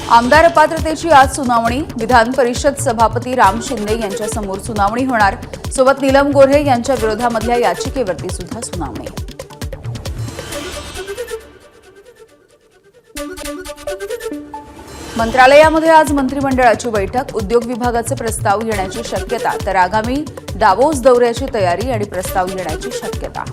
आमदार अपात्रतेची आज सुनावणी. विधान परिषद सभापती राम शिंदे यांच्या समोर सुनावणी होणार. सोबत नीलम गोऱ्हे यांच्या विरोधामधल्या याचिकेवरती सुद्धा सुनावणी. मंत्रालयामध्ये आज मंत्रिमंडळाची बैठक. उद्योग विभागाचे प्रस्ताव येण्याची शक्यता, तर आगामी दावोस दौऱ्याची तयारी आणि प्रस्ताव येण्याची शक्यता.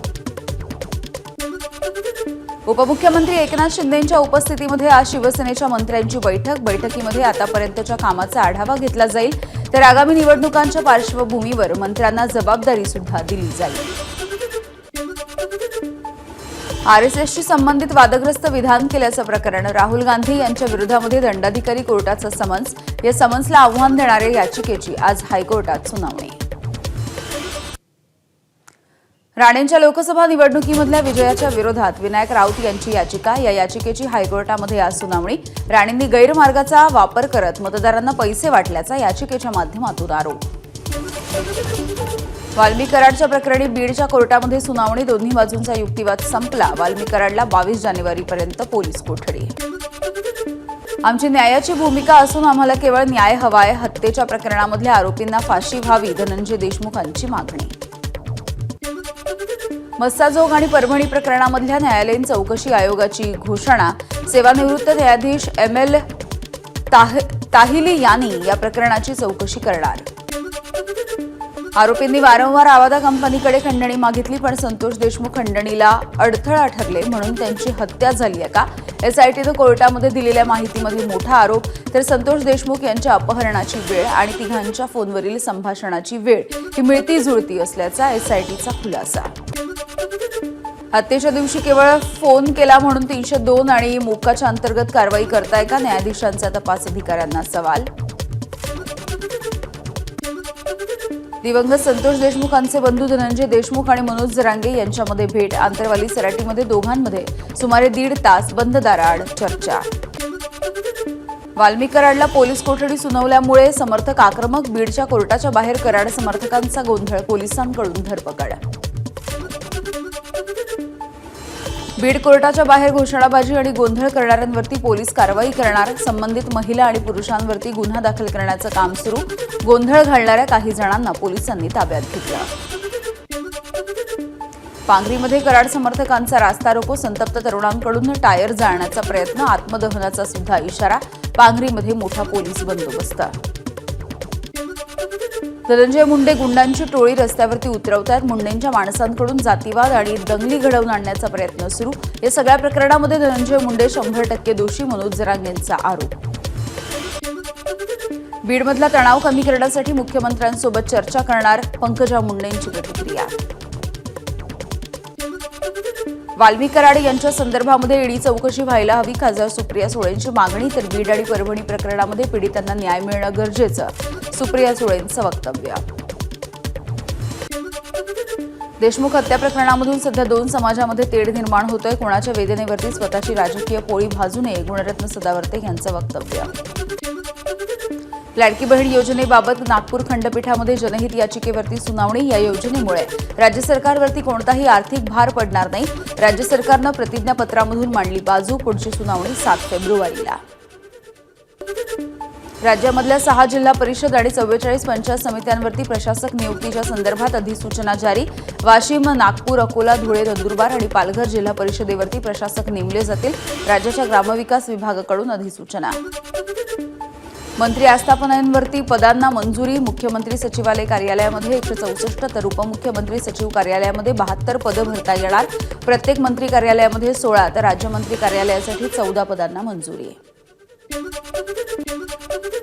उपमुख्यमंत्री एकनाथ शिंदेंच्या उपस्थितीमध्ये आज शिवसेनेच्या मंत्र्यांची बैठक. बैठकीमध्ये आतापर्यंतच्या कामाचा आढावा घेतला जाईल, तर आगामी निवडणुकांच्या पार्श्वभूमीवर मंत्र्यांना जबाबदारी सुद्धा दिली जाईल. आरएसएसशी संबंधित वादग्रस्त विधान केल्याचं प्रकरण. राहुल गांधी यांच्या विरोधामध्ये दंडाधिकारी कोर्टाचं समन्स. या समन्सला आव्हान देणाऱ्या याचिकेची आज हायकोर्टात सुनावणी. राणेंच्या लोकसभा निवडणुकीमधल्या विजयाच्या विरोधात विनायक राऊत यांची याचिका. या याचिकेची हायकोर्टामध्ये आज सुनावणी. राणेंनी गैरमार्गाचा वापर करत मतदारांना पैसे वाटल्याचा याचिकेच्या माध्यमातून आरोप. वाल्मी कराडच्या प्रकरणी बीडच्या कोर्टामध्ये सुनावणी. दोन्ही बाजूंचा युक्तिवाद संपला. वाल्मी कराडला 22 जानेवारीपर्यंत पोलीस कोठडी. आमची न्यायाची भूमिका असून आम्हाला केवळ न्याय हवाय. हत्येच्या प्रकरणामधल्या आरोपींना फाशी व्हावी, धनंजय देशमुखांची मागणी. मस्साजोग आणि परभणी प्रकरणामधल्या न्यायालयीन चौकशी आयोगाची घोषणा. सेवानिवृत्त न्यायाधीश ML ताहिली यांनी या प्रकरणाची चौकशी करणार. आरोपींनी वारंवार आवादा कंपनीकडे खंडणी मागितली, पण संतोष देशमुख खंडणीला अडथळा ठरले म्हणून त्यांची हत्या झाली आहे का? एसआयटीनं कोर्टामध्ये दिलेल्या माहितीमध्ये मोठा आरोप. तर संतोष देशमुख यांच्या अपहरणाची वेळ आणि तिघांच्या फोनवरील संभाषणाची वेळ ही मिळती जुळती असल्याचा एसआयटीचा खुलासा. हत्येच्या दिवशी केवळ फोन केला म्हणून 302 आणि मोक्काच्या अंतर्गत कारवाई करताय का? न्यायाधीशांचा तपास अधिकाऱ्यांना सवाल. दिवंगत संतोष देशमुखांचे बंधू धनंजय देशमुख आणि मनोज जरांगे यांच्यामध्ये भेट. आंतरवाली सराटीमध्ये दोघांमध्ये सुमारे 1.5 तास बंद दाराआड चर्चा. वाल्मी कराडला पोलीस कोठडी सुनावल्यामुळे समर्थक आक्रमक. बीडच्या कोर्टाच्या बाहेर कराड समर्थकांचा गोंधळ. पोलिसांकडून धरपकड. बीड कोर्टाच्या बाहेर घोषणाबाजी आणि गोंधळ करणाऱ्यांवरती पोलीस कारवाई करणार. संबंधित महिला आणि पुरुषांवरती गुन्हा दाखल करण्याचं काम सुरू. गोंधळ घालणाऱ्या काही जणांना पोलिसांनी ताब्यात घेतलं. पांगरीमध्ये कराड समर्थकांचा रास्ता रोको. संतप्त तरुणांकडून टायर जाळण्याचा प्रयत्न. आत्मदहनाचा सुद्धा इशारा. पांगरीमध्ये मोठा पोलीस बंदोबस्त. धनंजय मुंडे गुंडांची टोळी रस्त्यावरती उतरवतात. मुंडेंच्या माणसांकडून जातीवाद आणि दंगली घडवून आणण्याचा प्रयत्न सुरू. या सगळ्या प्रकरणामध्ये धनंजय मुंडे 100% दोषी. मनोज जरांगेंचा आरोप. बीडमधला तणाव कमी करण्यासाठी मुख्यमंत्र्यांसोबत चर्चा करणार. पंकजा मुंडेंची प्रतिक्रिया. वाल्मी कराड यांच्या संदर्भामध्ये ईडी चौकशी व्हायला हवी. खासदार सुप्रिया सुळेंची मागणी. तर बीड आणि परभणी प्रकरणामध्ये पीडितांना न्याय मिळणं गरजेचं. सुप्रिया सुळेंचं वक्तव्य. देशमुख हत्या प्रकरणामधून सध्या 2 समाजामध्ये तेढ निर्माण होतोय. कोणाच्या वेदनेवरती स्वतःची राजकीय पोळी भाजू नये. गुणरत्न सदावर्ते यांचं वक्तव्य. लाडकी बहीण योजनेबाबत नागपूर खंडपीठामध्ये जनहित याचिकेवरती सुनावणी. या योजनेमुळे राज्य सरकारवरती कोणताही आर्थिक भार पडणार नाही. राज्य सरकारनं प्रतिज्ञापत्रामधून मांडली बाजू. पुढची सुनावणी 7 फेब्रुवारीला. राज्यामधल्या 6 जिल्हा परिषद आणि 44 पंचायत समित्यांवरती प्रशासक नियुक्तीच्या संदर्भात अधिसूचना जारी. वाशिम, नागपूर, अकोला, धुळे, नंदुरबार आणि पालघर जिल्हा परिषदेवरती प्रशासक नेमले जातील. राज्याच्या ग्रामविकास विभागाकडून अधिसूचना. मंत्री आस्थापनांवरती पदांना मंजुरी. मुख्यमंत्री सचिवालय कार्यालयामध्ये 164 तर उपमुख्यमंत्री सचिव कार्यालयामध्ये 72 पदं भरता येणार. प्रत्येक मंत्री कार्यालयामध्ये 16 तर राज्यमंत्री कार्यालयासाठी 14 पदांना मंजुरी.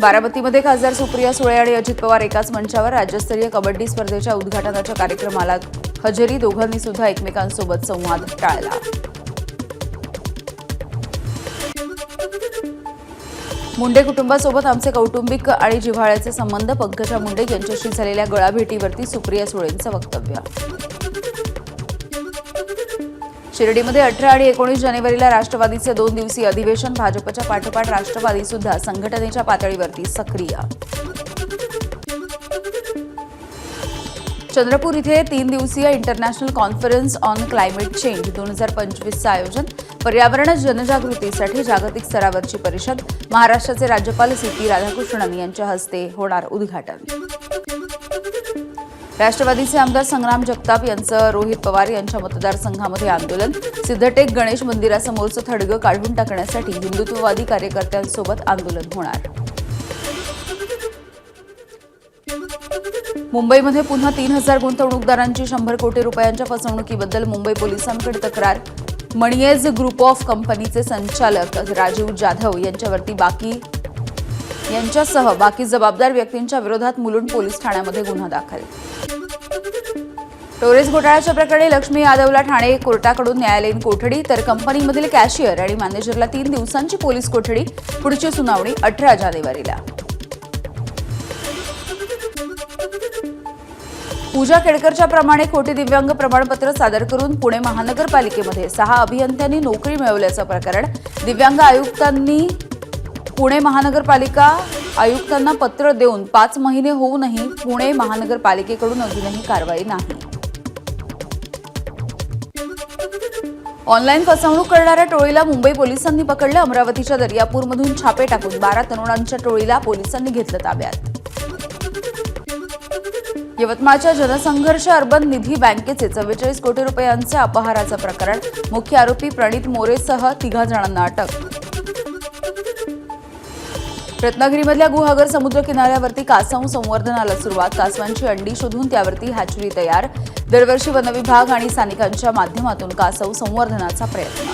बारामतीमध्ये खासदार सुप्रिया सुळे आणि अजित पवार एकाच मंचावर. राज्यस्तरीय कबड्डी स्पर्धेच्या उद्घाटनाच्या कार्यक्रमाला हजेरी. दोघांनी सुद्धा एकमेकांसोबत संवाद टाळला. मुंडे कुटुंबासोबत आमचे कौटुंबिक आणि जिव्हाळ्याचे संबंध. पंकजा मुंडे यांच्याशी झालेल्या गळाभेटीवरती सुप्रिया सुळेंचं वक्तव्य. शिर्डीमध्ये 18 आणि 19 जानेवारीला राष्ट्रवादीचे 2 दिवसीय अधिवेशन. भाजपच्या पाठोपाठ राष्ट्रवादी सुद्धा संघटनेच्या पातळीवरती सक्रिय. चंद्रपूर इथे 3 दिवसीय international conference on climate change 2025चं आयोजन. पर्यावरण जनजागृतीसाठी जागतिक स्तरावरची परिषद, महाराष्ट्राचे राज्यपाल सी.पी. राधाकृष्णन यांच्या हस्ते होणार उद्घाटन. राष्ट्रवादीचे आमदार संग्राम जगताप यांचं रोहित पवार यांच्या मतदारसंघामध्ये आंदोलन. सिद्धटेक गणेश मंदिरासमोरचं थडगं काढून टाकण्यासाठी हिंदुत्ववादी कार्यकर्त्यांसोबत आंदोलन होणार. मुंबईमध्ये पुन्हा 3,000 गुंतवणूकदारांची 100 कोटी रुपयांच्या फसवणुकीबद्दल मुंबई पोलिसांकडे तक्रार. मणियेज ग्रुप ऑफ कंपनीचे संचालक राजीव जाधव यांच्यासह बाकी जबाबदार व्यक्तींच्या विरोधात मुलुंड पोलीस ठाण्यामध्ये गुन्हा दाखल. टोरेस घोटाळ्याच्या प्रकरणी लक्ष्मी यादवला ठाणे कोर्टाकडून न्यायालयीन कोठडी, तर कंपनीमधील कॅशियर आणि मॅनेजरला 3 दिवसांची पोलीस कोठडी. पुढची सुनावणी 18 जानेवारीला. पूजा केडकरच्या प्रमाणे खोटी दिव्यांग प्रमाणपत्र सादर करून पुणे महानगरपालिकेमध्ये 6 अभियंत्यांनी नोकरी मिळवल्याचं प्रकरण. दिव्यांग आयुक्तांनी पुणे महानगरपालिका आयुक्तांना पत्र देऊन 5 महिने होऊनही पुणे महानगरपालिकेकडून अजूनही कारवाई नाही. ऑनलाईन फसवणूक करणाऱ्या टोळीला मुंबई पोलिसांनी पकडलं. अमरावतीच्या दर्यापूरमधून छापे टाकून 12 तरुणांच्या टोळीला पोलिसांनी घेतलं ताब्यात. यवतमाळच्या जनसंघर्ष अर्बन निधी बँकेचे 44 कोटी रुपयांचे अपहाराचं प्रकरण. मुख्य आरोपी प्रणित मोरेसह 3 जणांना अटक. रत्नागिरीमधल्या गुहागर समुद्र किनाऱ्यावरती कासव संवर्धनाला सुरुवात. कासवांची अंडी शोधून त्यावरती हॅचरी तयार. दरवर्षी वनविभाग आणि स्थानिकांच्या माध्यमातून कासव संवर्धनाचा प्रयत्न.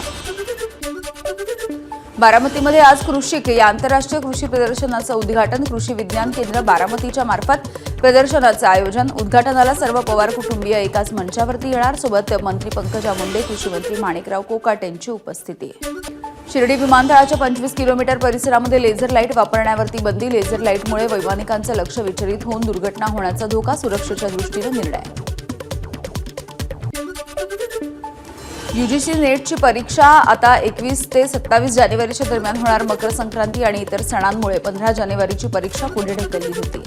बारामतीमध्ये आज कृषिक या आंतरराष्ट्रीय कृषी प्रदर्शनाचं उद्घाटन. कृषी विज्ञान केंद्र बारामतीच्या मार्फत प्रदर्शनाचं आयोजन. उद्घाटनाला सर्व पवार कुटुंबीय एकाच मंचावरती येणार. सोबत मंत्री पंकजा मुंडे, कृषी मंत्री माणिकराव कोकाट यांची उपस्थिती. शिर्डी विमानतळाच्या 25 किलोमीटर परिसरामध्ये लेझर लाईट वापरण्यावरती बंदी. लेझर लाईटमुळे वैमानिकांचं लक्ष विचलित होऊन दुर्घटना होण्याचा धोका. सुरक्षेच्या दृष्टीने निर्णय. यूजीसी नेटची परीक्षा आता 21 ते 27 जानेवारीच्या दरम्यान होणार. मकर संक्रांती आणि इतर सणांमुळे 15 जानेवारीची परीक्षा पुढे ढकलली होती.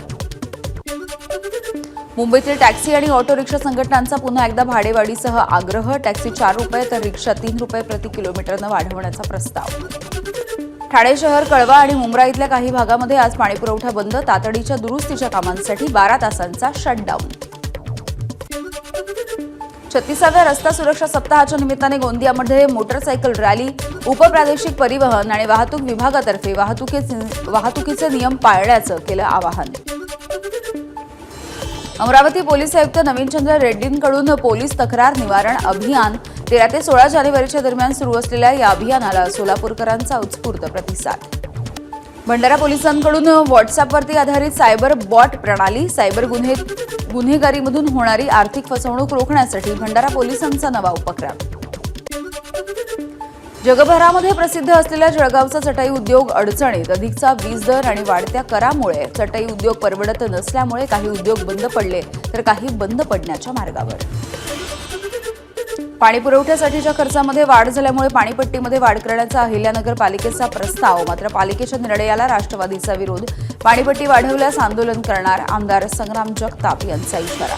मुंबईतील टॅक्सी आणि ऑटो रिक्षा संघटनांचा पुन्हा एकदा भाडेवाढीसह आग्रह. टॅक्सी 4 रुपये तर रिक्षा 3 रुपये प्रति किलोमीटरनं वाढवण्याचा प्रस्ताव. ठाणे शहर, कळवा आणि मुंब्रा इथल्या काही भागामध्ये आज पाणीपुरवठा बंद. तातडीच्या दुरुस्तीच्या कामांसाठी 12 तासांचा शटडाऊन. 36व्या रस्ता सुरक्षा सप्ताहाच्या निमित्ताने गोंदियामध्ये मोटरसायकल रॅली. उपप्रादेशिक परिवहन आणि वाहतूक विभागातर्फे वाहतुकीचे नियम पाळण्याचं केलं आवाहन. अमरावती पोलीस आयुक्त नवीनचंद्र रेड्डींकडून पोलीस तक्रार निवारण अभियान. 13 ते 16 जानेवारीच्या दरम्यान सुरू असलेल्या या अभियानाला सोलापूरकरांचा उत्स्फूर्त प्रतिसाद. भंडारा पोलिसांकडून व्हॉट्सअपवरती आधारित सायबर बॉट प्रणाली. सायबर गुन्हेगारीमधून होणारी आर्थिक फसवणूक रोखण्यासाठी भंडारा पोलिसांचा नवा उपक्रम. जगभरामध्ये प्रसिद्ध असलेल्या जळगावचा चटई उद्योग अडचणीत. अधिकचा वीज दर आणि वाढत्या करामुळे चटई उद्योग परवडत नसल्यामुळे काही उद्योग बंद पडले तर काही बंद पडण्याच्या मार्गावर. पाणी पुरवठ्यासाठीच्या खर्चामध्ये वाढ झाल्यामुळे पाणीपट्टीमध्ये वाढ करण्याचा अहिल्यानगर पालिकेचा प्रस्ताव. मात्र पालिकेच्या निर्णयाला राष्ट्रवादीचा विरोध. पाणीपट्टी वाढवल्यास आंदोलन करणार. आमदार संग्राम जगताप यांचा इशारा.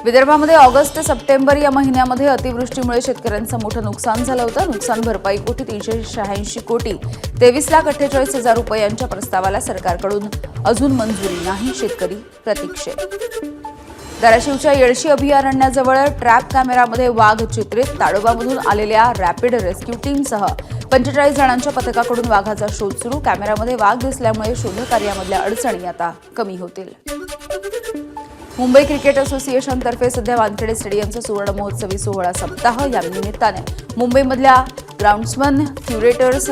विदर्भामध्ये ऑगस्ट ते सप्टेंबर या महिन्यामध्ये अतिवृष्टीमुळे शेतकऱ्यांचं मोठं नुकसान झालं होतं. नुकसान भरपाई पोटी 386 कोटी 23,48,000 रुपयांच्या प्रस्तावाला सरकारकडून अजून मंजुरी नाही. शेतकरी प्रतीक्षेत. धाराशिवच्या येळशी अभयारण्याजवळ ट्रॅप कॅमेरामध्ये वाघ चित्रित. ताडोबामधून आलेल्या रॅपिड रेस्क्यू टीमसह 45 जणांच्या पथकाकडून वाघाचा शोध सुरू. कॅमेरामध्ये वाघ दिसल्यामुळे शोधकार्यामधल्या अडचणी आता कमी होतील. मुंबई क्रिकेट असोसिएशनतर्फे सध्या वानखेडे स्टेडियमचा सुवर्ण महोत्सवी सोहळा सप्ताह. या निमित्ताने मुंबईमधल्या ग्राउंड्समन क्युरेटर्स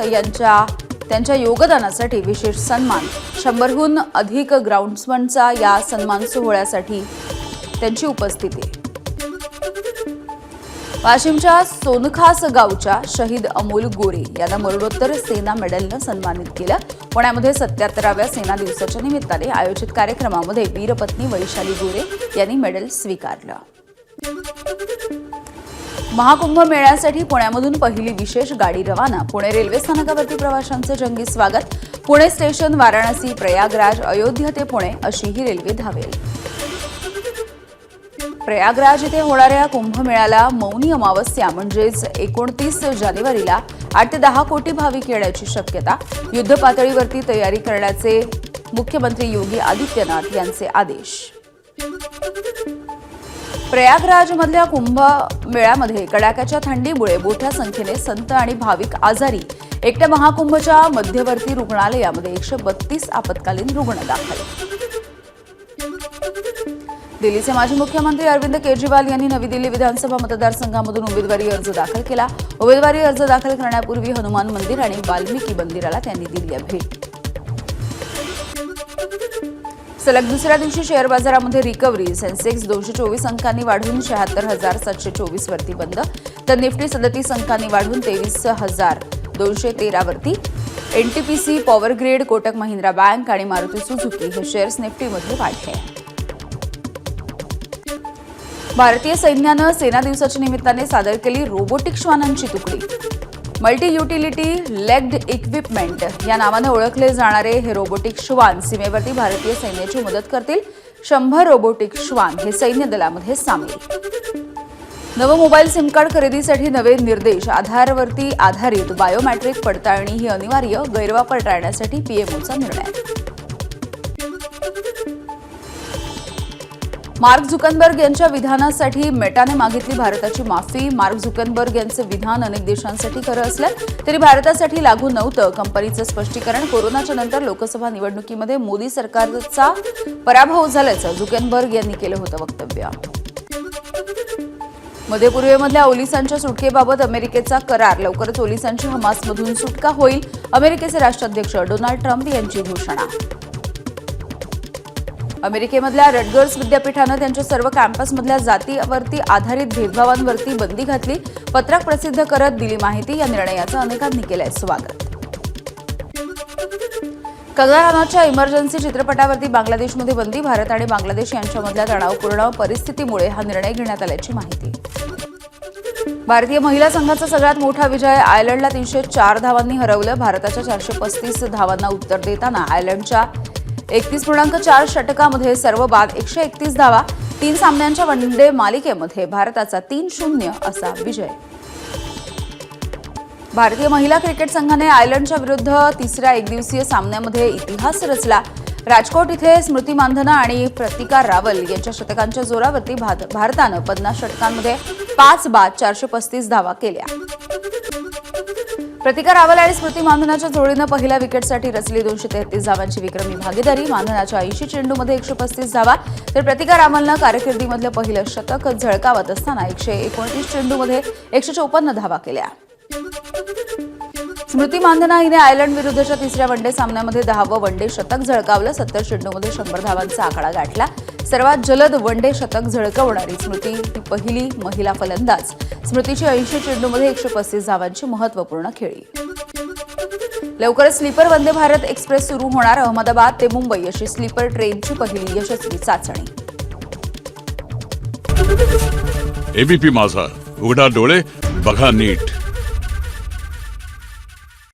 त्यांच्या योगदानासाठी विशेष सन्मान. 100हून अधिक ग्राउंड्समनचा या सन्मान सोहळ्यासाठी त्यांची उपस्थिती. वाशिमच्या सोनखास गावच्या शहीद अमोल गोरे यांना मरणोत्तर सेना मेडलनं सन्मानित केलं. पुण्यामध्ये 77व्या सेना दिवसाच्या निमित्ताने आयोजित कार्यक्रमामध्ये वीरपत्नी वैशाली गोरे यांनी मेडल स्वीकारलं. महाकुंभ मेळ्यासाठी पुण्यामधून पहिली विशेष गाडी रवाना. पुणे रेल्वे स्थानकावरती प्रवाशांचे जंगी स्वागत. पुणे स्टेशन, वाराणसी, प्रयागराज, अयोध्या ते पुणे अशी ही रेल्वे धावेल. प्रयागराज येथे होणाऱ्या कुंभमेळ्याला मौनी अमावस्या म्हणजेच 29 जानेवारीला 8 ते 10 कोटी भाविक येण्याची शक्यता. युद्धपातळीवरती तयारी करण्याचे मुख्यमंत्री योगी आदित्यनाथ यांचे आदेश. प्रयागराजमधल्या कुंभमेळ्यामध्ये कडाक्याच्या थंडीमुळे मोठ्या संख्येने संत आणि भाविक आजारी. एकट्या महाकुंभच्या मध्यवर्ती रुग्णालयामध्ये 132 आपत्कालीन रुग्ण दाखल. दिल्लीचे माजी मुख्यमंत्री अरविंद केजरीवाल यांनी नवी दिल्ली विधानसभा मतदारसंघामधून उमेदवारी अर्ज दाखल केला. उमेदवारी अर्ज दाखल करण्यापूर्वी हनुमान मंदिर आणि वाल्मिकी मंदिराला त्यांनी दिली भेट. सलग दुसऱ्या दिवशी शेअर बाजारामध्ये रिकव्हरी. सेन्सेक्स 224 अंकांनी वाढून 76,724 वरती बंद, तर निफ्टी 37 अंकांनी वाढून 23,213 वरती. NTPC, power grid, Kotak Mahindra bank आणि मारुती सुझुकी हे शेअर्स निफ्टीमध्ये वाढले. भारतीय सैन्यानं सेना दिवसाच्या निमित्ताने सादर केली रोबोटिक श्वानांची तुकडी. मल्टी युटिलिटी लेग्ड इक्विपमेंट या नावाने ओळखले जाणारे हे रोबोटिक श्वान सीमेवरती भारतीय सैन्याची मदत करतील. 100 रोबोटिक श्वान हे सैन्य दलामध्ये सामील. नवं मोबाईल सिम कार्ड खरेदीसाठी नवे निर्देश. आधारवरती आधारित बायोमॅट्रिक पडताळणी ही अनिवार्य. गैरवापर टाळण्यासाठी पीएमओचा निर्णय. मार्क झुकरबर्ग यांच्या विधानासाठी मेटाने मागितली भारताची माफी. मार्क झुकरबर्ग यांचं विधान अनेक देशांसाठी खरं असलं तरी भारतासाठी लागू नव्हतं. कंपनीचं स्पष्टीकरण. कोरोनाच्या नंतर लोकसभा निवडणुकीमध्ये मोदी सरकारचा पराभव झाल्याचं झुकरबर्ग यांनी केलं होतं वक्तव्य. मध्य पूर्वेमधल्या ओलिसांच्या सुटकेबाबत अमेरिकेचा करार. लवकरच ओलिसांची हमासमधून सुटका होईल. अमेरिकेचे राष्ट्राध्यक्ष डोनाल्ड ट्रम्प यांची घोषणा. अमेरिकेमधल्या रटगर्स विद्यापीठानं त्यांच्या सर्व कॅम्पसमधल्या जातीवरती आधारित भेदभावांवरती बंदी घातली. पत्रक प्रसिद्ध करत दिली माहिती. या निर्णयाचं अनेकांनी केलंय स्वागत. कंगना रनौतच्या इमर्जन्सी चित्रपटावरती बांगलादेशमध्ये बंदी. भारत आणि बांगलादेश यांच्यामधल्या तणावपूर्ण परिस्थितीमुळे हा निर्णय घेण्यात आल्याची माहिती. भारतीय महिला संघाचा सगळ्यात मोठा विजय. आयर्लंडला 304 धावांनी हरवलं. भारताच्या 435 धावांना उत्तर देताना आयर्लंडच्या 31.4 षटकामध्ये सर्व बाद 131 धावा. 3 सामन्यांच्या वनडे मालिकेमध्ये भारताचा 3-0 असा विजय. भारतीय महिला क्रिकेट संघाने आयर्लंडच्या विरुद्ध तिसऱ्या एकदिवसीय सामन्यामध्ये इतिहास रचला. राजकोट इथे स्मृती मानधना आणि प्रतिका रावल यांच्या शतकांच्या जोरावरती भारतानं 50 षटकांमध्ये 5 बाद 435 धावा केल्या. प्रतिका रावल आणि स्मृती मानधनाच्या जोडीनं पहिल्या विकेटसाठी रचली 233 धावांची विक्रमी भागीदारी. मानधनाच्या 80 चेंडूमध्ये 135 धावा, तर प्रतिका रावलनं कारकिर्दीमधलं पहिलं शतक झळकावत असताना 129 चेंडूमध्ये 154 धावा केल्या. स्मृती मानधना हिने आयर्लंड विरुद्धच्या तिसऱ्या वनडे सामन्यामध्ये 10वं वनडे शतक झळकावलं. 70 चेंडूमध्ये 100 धावांचा आकडा गाठला. सर्वात जलद वनडे शतक झळकवणारी स्मृती ही पहिली महिला फलंदाज. स्मृतीची 80 चेंडूमध्ये 135 धावांची महत्त्वपूर्ण खेळी. लवकरच स्लीपर वंदे भारत एक्सप्रेस सुरू होणार. अहमदाबाद ते मुंबई अशी स्लीपर ट्रेनची पहिली यशस्वी चाचणी. एबीपी माझा, उघडा डोळे बघा नीट.